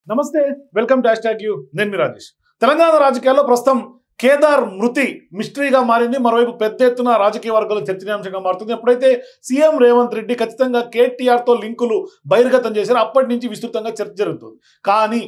నమస్తే, welcome to #you. నేను మీ రాజేష్. తెలంగాణ రాజకీయాల్లో ప్రస్తుతం కేదార్ మృతి మిస్టరీగా మారింది. మరోవైపు పెద్ద ఎత్తున రాజకీయ వర్గాలు చర్చనీయాంశంగా మారుతుంది. ఎప్పుడైతే సీఎం రేవంత్ రెడ్డి ఖచ్చితంగా కేటీఆర్తో లింకులు బహిర్గతం చేశారో అప్పటి నుంచి విస్తృతంగా చర్చ జరుగుతుంది. కానీ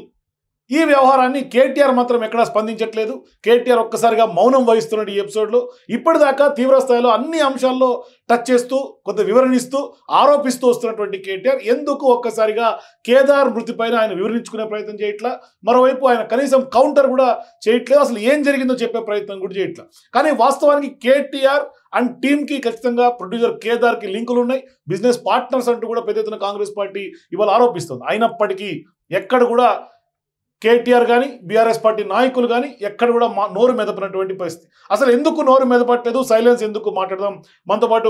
ఈ వ్యవహారాన్ని కేటీఆర్ మాత్రం ఎక్కడా స్పందించట్లేదు. కేటీఆర్ ఒక్కసారిగా మౌనం వహిస్తున్నాడు ఈ ఎపిసోడ్లో. ఇప్పటిదాకా తీవ్ర స్థాయిలో అన్ని అంశాల్లో టచ్ చేస్తూ కొంత వివరణిస్తూ ఆరోపిస్తూ వస్తున్నటువంటి కేటీఆర్ ఎందుకు ఒక్కసారిగా కేదార్ మృతిపైన ఆయన వివరించుకునే ప్రయత్నం చేయట్లా, మరోవైపు ఆయన కనీసం కౌంటర్ కూడా చేయట్లేదు, అసలు ఏం జరిగిందో చెప్పే ప్రయత్నం కూడా చేయట్లా. కానీ వాస్తవానికి కేటీఆర్ అండ్ టీమ్కి ఖచ్చితంగా ప్రొడ్యూసర్ కేదార్కి లింకులు ఉన్నాయి, బిజినెస్ పార్ట్నర్స్ అంటూ కూడా పెద్ద ఎత్తున కాంగ్రెస్ పార్టీ ఇవాళ ఆరోపిస్తుంది. అయినప్పటికీ ఎక్కడ కూడా కేటీఆర్ కానీ బీఆర్ఎస్ పార్టీ నాయకులు కానీ ఎక్కడ కూడా నోరు మెదపనటువంటి పరిస్థితి. అసలు ఎందుకు నోరు మెదపట్లేదు, సైలెన్స్ ఎందుకు మాట్లాడదాం. మనతో పాటు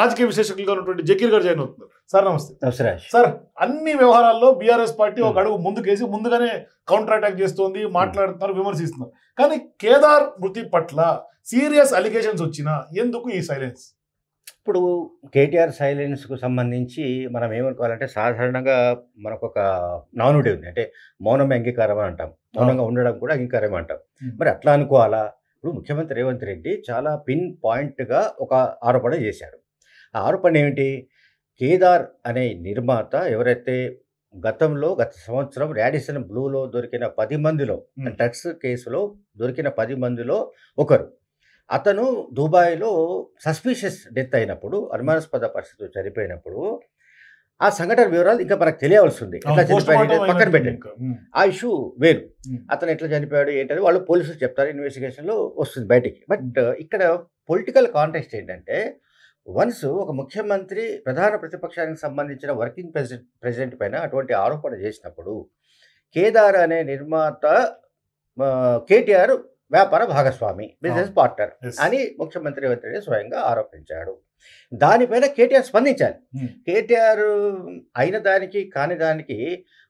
రాజకీయ విశ్లేషకులుగా ఉన్నటువంటి జకీర్ గారు జాయిన్ అవుతున్నారు. సార్ నమస్తే. సార్, అన్ని వ్యవహారాల్లో బీఆర్ఎస్ పార్టీ ఒక అడుగు ముందుకేసి ముందుగానే కౌంటర్ అటాక్ చేస్తోంది, మాట్లాడుతున్నారు, విమర్శిస్తున్నారు. కానీ కేదార్ మృతి పట్ల సీరియస్ అలిగేషన్స్ వచ్చినా ఎందుకు ఈ సైలెన్స్? ఇప్పుడు కేటీఆర్ సైలెన్స్కు సంబంధించి మనం ఏమనుకోవాలంటే, సాధారణంగా మనకు ఒక నానుడి ఉంది, అంటే మౌనం అంగీకారం అని అంటాం, మౌనంగా ఉండడం కూడా అంగీకారం అంటాం. మరి అట్లా అనుకోవాలా? ఇప్పుడు ముఖ్యమంత్రి రేవంత్ రెడ్డి చాలా పిన్ పాయింట్గా ఒక ఆరోపణ చేశాడు. ఆ ఆరోపణ ఏమిటి? కేదార్ అనే నిర్మాత ఎవరైతే గత సంవత్సరం రాడిసన్ బ్లూలో దొరికిన 10 మందిలో, డ్రగ్స్ కేసులో దొరికిన 10 మందిలో ఒకరు. అతను దుబాయ్లో సస్పీషియస్ డెత్ అయినప్పుడు, అనుమానాస్పద పరిస్థితులు చనిపోయినప్పుడు ఆ సంఘటన వివరాలు ఇంకా మనకు తెలియవలసి ఉంది. ఎట్లా చనిపోయాడు పక్కన పెట్టండి, ఆ ఇష్యూ వేరు. అతను ఎట్లా చనిపోయాడు ఏంటంటే వాళ్ళు పోలీసులు చెప్తారు, ఇన్వెస్టిగేషన్లో వస్తుంది బయటికి. బట్ ఇక్కడ పొలిటికల్ కాంటెక్స్ట్ ఏంటంటే, వన్స్ ఒక ముఖ్యమంత్రి ప్రధాన ప్రతిపక్షానికి సంబంధించిన వర్కింగ్ ప్రెసిడెంట్ పైన అటువంటి ఆరోపణ చేసినప్పుడు, కేదార్ అనే నిర్మాత కేటీఆర్ వ్యాపార భాగస్వామి, బిజినెస్ పార్ట్నర్ అని ముఖ్యమంత్రి రేవంత్ రెడ్డి స్వయంగా ఆరోపించాడు. దానిపైన కేటీఆర్ స్పందించాలి. కేటీఆర్ అయిన దానికి కాని దానికి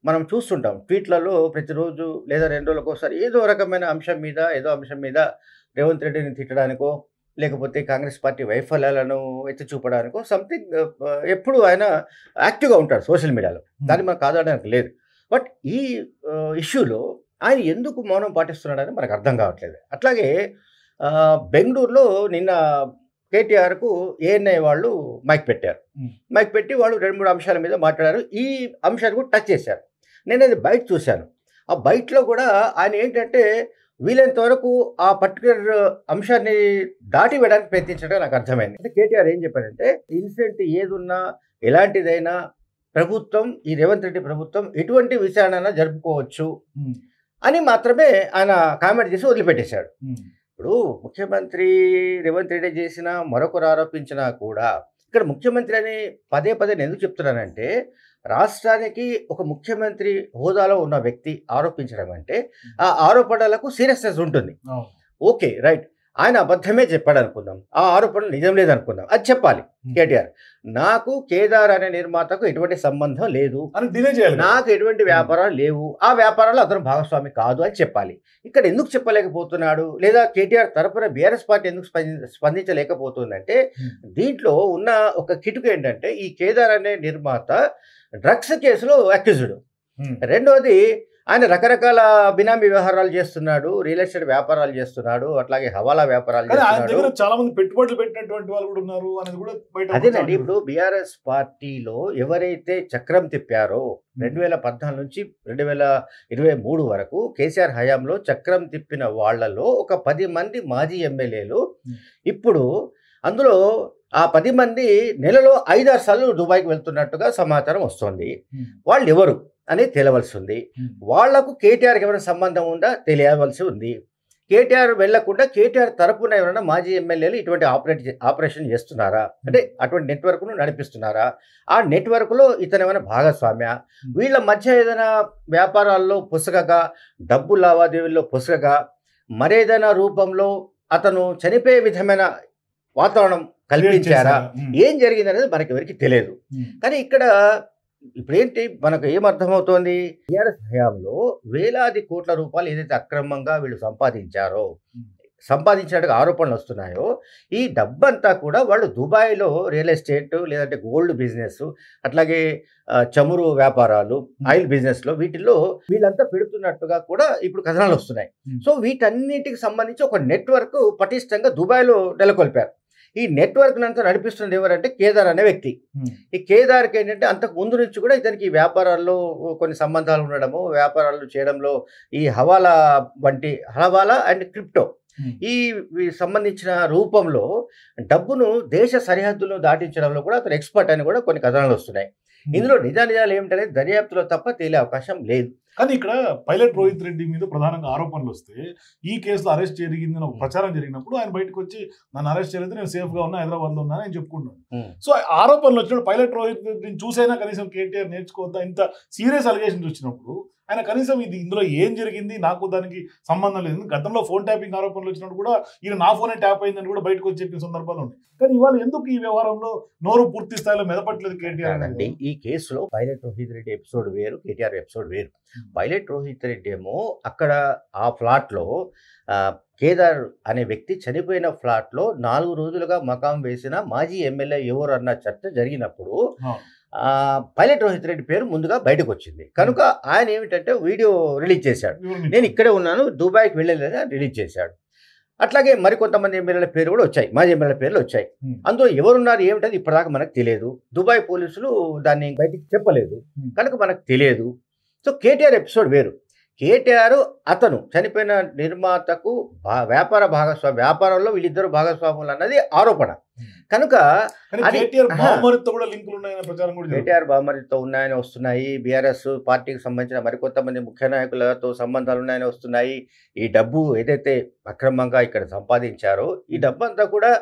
మనం చూస్తుంటాం ట్వీట్లలో ప్రతిరోజు లేదా 2 రోజులకు ఒకసారి ఏదో రకమైన అంశం మీద రేవంత్ రెడ్డిని తిట్టడానికో, లేకపోతే కాంగ్రెస్ పార్టీ వైఫల్యాలను ఎత్తి చూపడానికో సంథింగ్ ఎప్పుడు ఆయన యాక్టివ్గా ఉంటాడు సోషల్ మీడియాలో. దాన్ని మనం కాదనడానికి లేదు. బట్ ఈ ఇష్యూలో ఆయన ఎందుకు మౌనం పాటిస్తున్నాడని మనకు అర్థం కావట్లేదు. అట్లాగే బెంగళూరులో నిన్న కేటీఆర్కు ఏఎన్ఐ వాళ్ళు మైక్ పెట్టారు. మైక్ పెట్టి వాళ్ళు 2-3 అంశాల మీద మాట్లాడారు. ఈ అంశాన్ని కూడా టచ్ చేశారు. నేను అది బయట చూశాను. ఆ బయటలో కూడా ఆయన ఏంటంటే వీలైనంత వరకు ఆ పర్టికులర్ అంశాన్ని దాటి వేయడానికి ప్రయత్నించడం నాకు అర్థమైంది. అంటే కేటీఆర్ ఏం చెప్పారంటే, ఇన్సిడెంట్ ఏదున్నా ఎలాంటిదైనా ప్రభుత్వం, ఈ రేవంత్ రెడ్డి ప్రభుత్వం ఎటువంటి విచారణ జరుపుకోవచ్చు అని మాత్రమే ఆయన కామెంట్ చేసి వదిలిపెట్టేశాడు. ఇప్పుడు ముఖ్యమంత్రి రేవంత్ రెడ్డి చేసిన మరొకరు ఆరోపించినా కూడా, ఇక్కడ ముఖ్యమంత్రి అని పదే నేను ఎందుకు చెప్తున్నానంటే, రాష్ట్రానికి ఒక ముఖ్యమంత్రి హోదాలో ఉన్న వ్యక్తి ఆరోపించడం అంటే ఆ ఆరోపణలకు సీరియస్నెస్ ఉంటుంది. ఓకే, రైట్, ఆయన అబద్ధమే చెప్పాడు అనుకుందాం, ఆ ఆరోపణలు నిజం లేదనుకుందాం, అది చెప్పాలి కేటీఆర్. నాకు కేదార్ అనే నిర్మాతకు ఎటువంటి సంబంధం లేదు అని డిలే చేయాలి, నాకు ఎటువంటి వ్యాపారాలు లేవు, ఆ వ్యాపారాలు అతను భాగస్వామి కాదు అని చెప్పాలి. ఇక్కడ ఎందుకు చెప్పలేకపోతున్నాడు, లేదా కేటీఆర్ తరపున బీఆర్ఎస్ పార్టీ ఎందుకు స్పందించలేకపోతుందంటే, దీంట్లో ఉన్న ఒక కిటుకు ఏంటంటే, ఈ కేదార్ అనే నిర్మాత డ్రగ్స్ కేసులో అక్యూజ్డ్. రెండోది, ఆయన రకరకాల బినామీ వ్యవహారాలు చేస్తున్నాడు, రియల్ ఎస్టేట్ వ్యాపారాలు చేస్తున్నాడు, అట్లాగే హవాలా వ్యాపారాలు చేస్తున్నాడు. చాలా మంది పెట్టుబడులు పెట్టినటువంటి వాళ్ళు కూడా ఉన్నారు అనేది కూడా బయట. అదేనండి, ఇప్పుడు బీఆర్ఎస్ పార్టీలో ఎవరైతే చక్రం తిప్పారో 2014 నుంచి 2023 వరకు కేసీఆర్ హయాంలో చక్రం తిప్పిన వాళ్లలో ఒక 10 మంది మాజీ ఎమ్మెల్యేలు ఇప్పుడు, అందులో ఆ 10 మంది నెలలో 5-6 సార్లు దుబాయ్కి వెళ్తున్నట్టుగా సమాచారం వస్తుంది. వాళ్ళు ఎవరు అనేది తెలియవలసి ఉంది. వాళ్లకు కేటీఆర్కి ఏమైనా సంబంధం ఉందా తెలియవలసి ఉంది. కేటీఆర్ వెళ్లకుండా కేటీఆర్ తరపున ఎవరైనా మాజీ ఎమ్మెల్యేలు ఇటువంటి ఆపరేషన్ చేస్తున్నారా, అంటే అటువంటి నెట్వర్క్ను నడిపిస్తున్నారా, ఆ నెట్వర్క్లో ఇతను ఏమైనా భాగస్వామ్య, వీళ్ళ మధ్య ఏదైనా వ్యాపారాల్లో పుసగగా, డబ్బు లావాదేవీల్లో పుసగగా, మరేదైనా రూపంలో అతను చనిపోయే విధమైన వాతావరణం కల్పించారా, ఏం జరిగింది అనేది మనకి ఎవరికి తెలియదు. కానీ ఇక్కడ ఇప్పుడేంటి మనకు ఏమర్థమవుతోంది, టీఆర్ఎస్ హయాంలో వేలాది కోట్ల రూపాయలు ఏదైతే అక్రమంగా వీళ్ళు సంపాదించారో, సంపాదించినట్టుగా ఆరోపణలు వస్తున్నాయో ఈ డబ్బంతా కూడా వాళ్ళు దుబాయ్లో రియల్ ఎస్టేట్ లేదంటే గోల్డ్ బిజినెస్ అట్లాగే చమురు వ్యాపారాలు ఆయిల్ బిజినెస్లో వీటిల్లో వీళ్ళంతా పెడుతున్నట్టుగా కూడా ఇప్పుడు కథనాలు వస్తున్నాయి. సో వీటన్నిటికి సంబంధించి ఒక నెట్వర్క్ పటిష్టంగా దుబాయ్లో నెలకొల్పారు. ఈ నెట్వర్క్ అంతా నడిపిస్తున్నది ఎవరంటే కేదార్ అనే వ్యక్తి. ఈ కేదార్కి ఏంటంటే అంతకు ముందు నుంచి కూడా ఇతనికి వ్యాపారాల్లో కొన్ని సంబంధాలు ఉండడము, వ్యాపారాలు చేయడంలో ఈ హవాలా అండ్ క్రిప్టో ఈ సంబంధించిన రూపంలో డబ్బును దేశ సరిహద్దులను దాటించడంలో కూడా అతను ఎక్స్పర్ట్ అని కూడా కొన్ని కథనాలు వస్తున్నాయి. ఇందులో నిజాలు ఏమిటనేది దర్యాప్తులో తప్ప తేలే అవకాశం లేదు. కానీ ఇక్కడ పైలట్ రోహిత్ రెడ్డి మీద ప్రధానంగా ఆరోపణలు వస్తే ఈ కేసులో అరెస్ట్ జరిగిందని ఒక ప్రచారం జరిగినప్పుడు ఆయన బయటకు వచ్చి నన్ను అరెస్ట్ చేయలేదు, నేను సేఫ్ గా ఉన్నా, హైదరాబాద్ లో ఉన్నా అని చెప్పుకుంటున్నాను. సో ఆరోపణలు వచ్చినప్పుడు పైలట్ రోహిత్ రెడ్డిని చూసైనా కనీసం కేటీఆర్ నేర్చుకోవద్దా? ఇంత సీరియస్ అలిగేషన్స్ వచ్చినప్పుడు ఆయన కనీసం ఇందులో ఏం జరిగింది, నాకు దానికి సంబంధం లేదు. గతంలో ఫోన్ ట్యాపింగ్ ఆరోపణలు వచ్చినప్పుడు కూడా ఈయన నా ఫోనే ట్యాప్ అయిందని కూడా బయటకు వచ్చి చెప్పిన సందర్భాలు ఉన్నాయి. కానీ ఇవాళ ఎందుకు ఈ వ్యవహారంలో నోరు పూర్తి స్థాయిలో మెదపట్లేదు కేటీఆర్ అండి? ఈ కేసులో పైలట్ రోహిత్ రెడ్డి ఎపిసోడ్ వేరు, కేటీఆర్ ఎపిసోడ్ వేరు. పైలట్ రోహిత్ రెడ్డి ఏమో అక్కడ ఆ ఫ్లాట్లో కేదార్ అనే వ్యక్తి చనిపోయిన ఫ్లాట్లో 4 రోజులుగా మకాం వేసిన మాజీ ఎమ్మెల్యే ఎవరు అన్న చర్చ జరిగినప్పుడు పైలట్ రోహిత్ రెడ్డి పేరు ముందుగా బయటకు వచ్చింది కనుక ఆయన ఏమిటంటే వీడియో రిలీజ్ చేశాడు. నేను ఇక్కడే ఉన్నాను, దుబాయ్కి వెళ్ళలేదని రిలీజ్ చేశాడు. అట్లాగే మరికొంతమంది ఎమ్మెల్యేల పేరు కూడా వచ్చాయి, మాజీ ఎమ్మెల్యేల పేర్లు వచ్చాయి. అందులో ఎవరున్నారు ఏమిటది ఇప్పటిదాకా మనకు తెలియదు. దుబాయ్ పోలీసులు దాన్ని బయటికి చెప్పలేదు కనుక మనకు తెలియదు. సో కేటీఆర్ ఎపిసోడ్ వేరు. కేటీఆర్ అతను చనిపోయిన నిర్మాతకు వ్యాపారంలో వీళ్ళిద్దరు భాగస్వాములు అన్నది ఆరోపణ కనుక కేటీఆర్ బామరితో ఉన్నాయని వస్తున్నాయి. బీఆర్ఎస్ పార్టీకి సంబంధించిన మరికొంతమంది ముఖ్య నాయకులతో సంబంధాలు ఉన్నాయని వస్తున్నాయి. ఈ డబ్బు ఏదైతే అక్రమంగా ఇక్కడ సంపాదించారో ఈ డబ్బు అంతా కూడా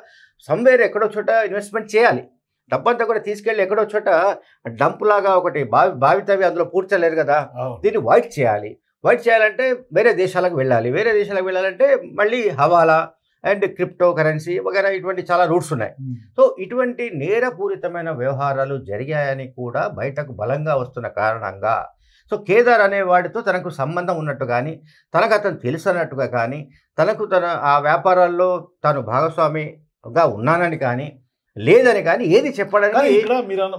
సమ్వేర్ ఎక్కడో చోట ఇన్వెస్ట్మెంట్ చేయాలి. డబ్బంతా కూడా తీసుకెళ్ళి ఎక్కడో చోట డంప్ లాగా ఒకటి బావితవి అందులో పూడ్చలేరు కదా, దీన్ని వైట్ చేయాలి. వైట్ చేయాలంటే వేరే దేశాలకు వెళ్ళాలి. వేరే దేశాలకు వెళ్ళాలంటే మళ్ళీ హవాలా అండ్ క్రిప్టో కరెన్సీ వగైరా ఇటువంటి చాలా రూట్స్ ఉన్నాయి. సో ఇటువంటి నేరపూరితమైన వ్యవహారాలు జరిగాయని కూడా బయటకు బలంగా వస్తున్న కారణంగా సో కేదార్ అనే వాడితో తనకు సంబంధం ఉన్నట్టు కానీ, తనకు అతను తెలుసన్నట్టుగా కానీ, తనకు ఆ వ్యాపారాల్లో తాను భాగస్వామిగా ఉన్నానని కానీ లేదని కానీ ఏది చెప్పడానికి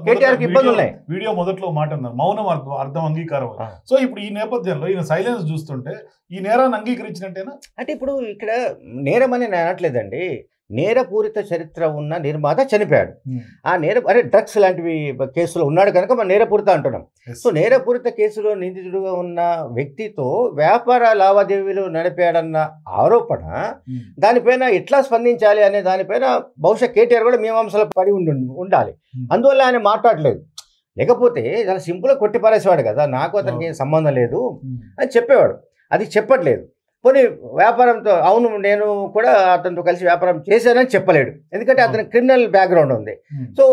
కేటీఆర్కి ఇబ్బందులు ఉన్నాయి. వీడియో మొదట్లో మాట అన్నారు, మౌనం అర్థం అంగీకారం. సో ఇప్పుడు ఈ నేపథ్యంలో ఈయన సైలెన్స్ చూస్తుంటే ఈ నేరాన్ని అంగీకరించినట్టేనా? అంటే ఇప్పుడు ఇక్కడ నేరం అని నేను అనట్లేదండి. నేరపూరిత చరిత్ర ఉన్న నిర్మాత చనిపోయాడు. ఆ డ్రగ్స్ లాంటివి కేసులో ఉన్నాడు కనుక మనం నేరపూరిత అంటున్నాం. సో నేరపూరిత కేసులో నిందితుడుగా ఉన్న వ్యక్తితో వ్యాపార లావాదేవీలు నడిపాడన్న ఆరోపణ దానిపైన ఎట్లా స్పందించాలి అనే దానిపైన బహుశా కేటీఆర్ కూడా మీమాంసలో పడి ఉండాలి. అందువల్ల ఆయన మాట్లాడలేదు. లేకపోతే చాలా సింపుల్గా కొట్టి పారేసేవాడు కదా, నాకు అతనికి ఏం సంబంధం లేదు అని చెప్పేవాడు. అది చెప్పట్లేదు. పోనీ వ్యాపారంతో అవును నేను కూడా అతనితో కలిసి వ్యాపారం చేశానని చెప్పలేడు, ఎందుకంటే అతని క్రిమినల్ బ్యాక్గ్రౌండ్ ఉంది. సో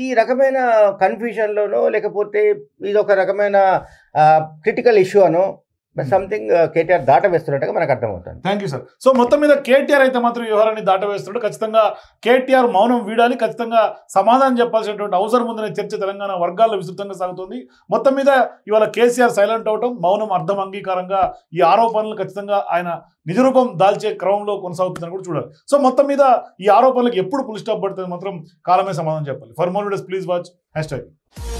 ఈ రకమైన కన్ఫ్యూజన్లోనో లేకపోతే ఇది ఒక రకమైన క్రిటికల్ ఇష్యూ అనో సంథింగ్ కేటీఆర్ దాటవేస్తున్నట్టుగా మనకు అర్థమవుతుంది. Thank you sir. సో మొత్తం మీద కేటీఆర్ అయితే మాత్రం వ్యవహారాన్ని దాటవేస్తున్నాడు. ఖచ్చితంగా కేటీఆర్ మౌనం వీడాలి, ఖచ్చితంగా సమాధానం చెప్పాల్సినటువంటి అవసరం ఉందనే చర్చ తెలంగాణ వర్గాల్లో విస్తృతంగా సాగుతుంది. మొత్తం మీద ఇవాళ కేసీఆర్ సైలెంట్ అవటం, మౌనం అర్థం అంగీకారంగా ఈ ఆరోపణలు ఖచ్చితంగా ఆయన నిజరూపం దాల్చే క్రమంలో కొనసాగుతుందని కూడా చూడాలి. సో మొత్తం మీద ఈ ఆరోపణలకు ఎప్పుడు ఫుల్ స్టాప్ పడుతుంది మాత్రం కాలమే సమాధానం చెప్పాలి. For more videos please watch #.